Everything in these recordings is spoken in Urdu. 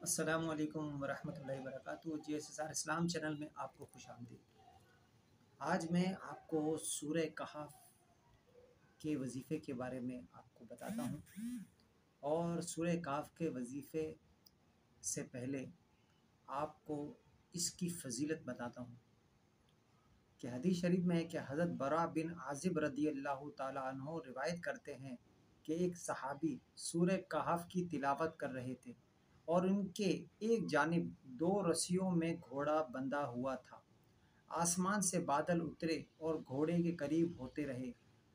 السلام علیکم ورحمۃ اللہ وبرکاتہ۔ JSR اسلام چینل میں آپ کو خوش آمدید۔ آج میں آپ کو سورہ کہف کے وظیفے کے بارے میں آپ کو بتاتا ہوں، اور سورہ کہف کے وظیفے سے پہلے آپ کو اس کی فضیلت بتاتا ہوں کہ حدیث شریف میں ہے کہ حضرت براء بن عازب رضی اللہ تعالیٰ عنہ روایت کرتے ہیں کہ ایک صحابی سورہ کہف کی تلاوت کر رہے تھے اور ان کے ایک جانب 2 رسیوں میں گھوڑا بندھا ہوا تھا۔ آسمان سے بادل اترے اور گھوڑے کے قریب ہوتے رہے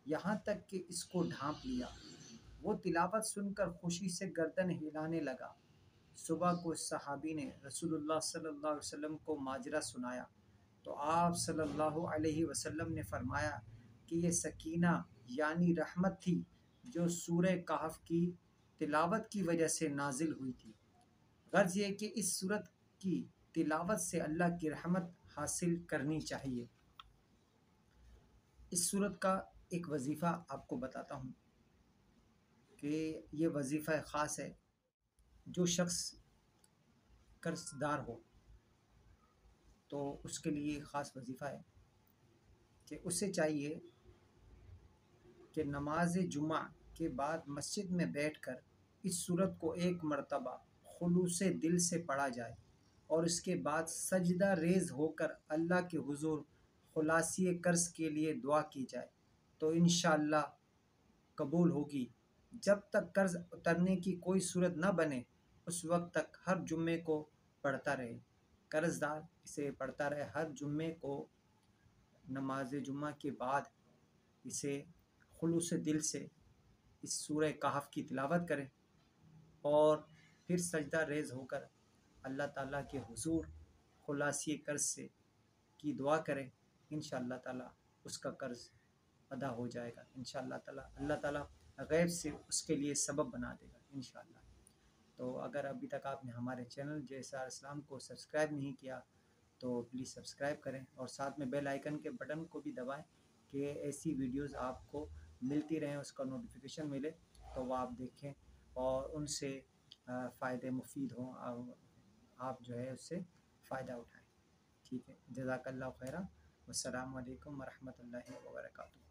یہاں تک کہ اس کو ڈھانپ لیا۔ وہ تلاوت سن کر خوشی سے گردن ہلانے لگا۔ صبح کو اس صحابی نے رسول اللہ صلی اللہ علیہ وسلم کو ماجرا سنایا تو آپ صلی اللہ علیہ وسلم نے فرمایا کہ یہ سکینہ یعنی رحمت تھی جو سورہ کہف کی تلاوت کی وجہ سے نازل ہوئی تھی۔ غرض یہ کہ اس سورت کی تلاوت سے اللہ کی رحمت حاصل کرنی چاہیے۔ اس سورت کا ایک وظیفہ آپ کو بتاتا ہوں کہ یہ وظیفہ خاص ہے۔ جو شخص قرض دار ہو تو اس کے لیے خاص وظیفہ ہے کہ اسے چاہیے کہ نماز جمعہ کے بعد مسجد میں بیٹھ کر اس سورت کو 1 مرتبہ خلوص دل سے پڑھا جائے اور اس کے بعد سجدہ ریز ہو کر اللہ کے حضور خلاصی قرض کے لیے دعا کی جائے تو انشاءاللہ قبول ہوگی۔ جب تک قرض اترنے کی کوئی صورت نہ بنے اس وقت تک ہر جمعے کو پڑھتا رہے، قرض دار اسے پڑھتا رہے، ہر جمعے کو نماز جمعہ کے بعد اسے خلوص دل سے اس سورہ کہف کی تلاوت کرے اور پھر سجدہ ریز ہو کر اللہ تعالیٰ کے حضور خلاصی قرض سے کی دعا کرے، انشاءاللہ تعالیٰ اس کا قرض ادا ہو جائے گا۔ انشاءاللہ تعالیٰ اللہ تعالیٰ غیب سے اس کے لیے سبب بنا دے گا انشاءاللہ۔ تو اگر ابھی تک آپ نے ہمارے چینل JSR اسلام کو سبسکرائب نہیں کیا تو پلیز سبسکرائب کریں اور ساتھ میں بیل آئیکن کے بٹن کو بھی دبائیں کہ ایسی ویڈیوز آپ کو ملتی رہیں، اس کا نوٹیفیکیشن ملے تو وہ آپ دیکھیں اور ان سے فائدے مفید ہوں، آپ جو ہے اس سے فائدہ اٹھائیں۔ ٹھیک ہے، جزاک اللہ خیرہ، والسلام علیکم ورحمۃ اللہ وبرکاتہ۔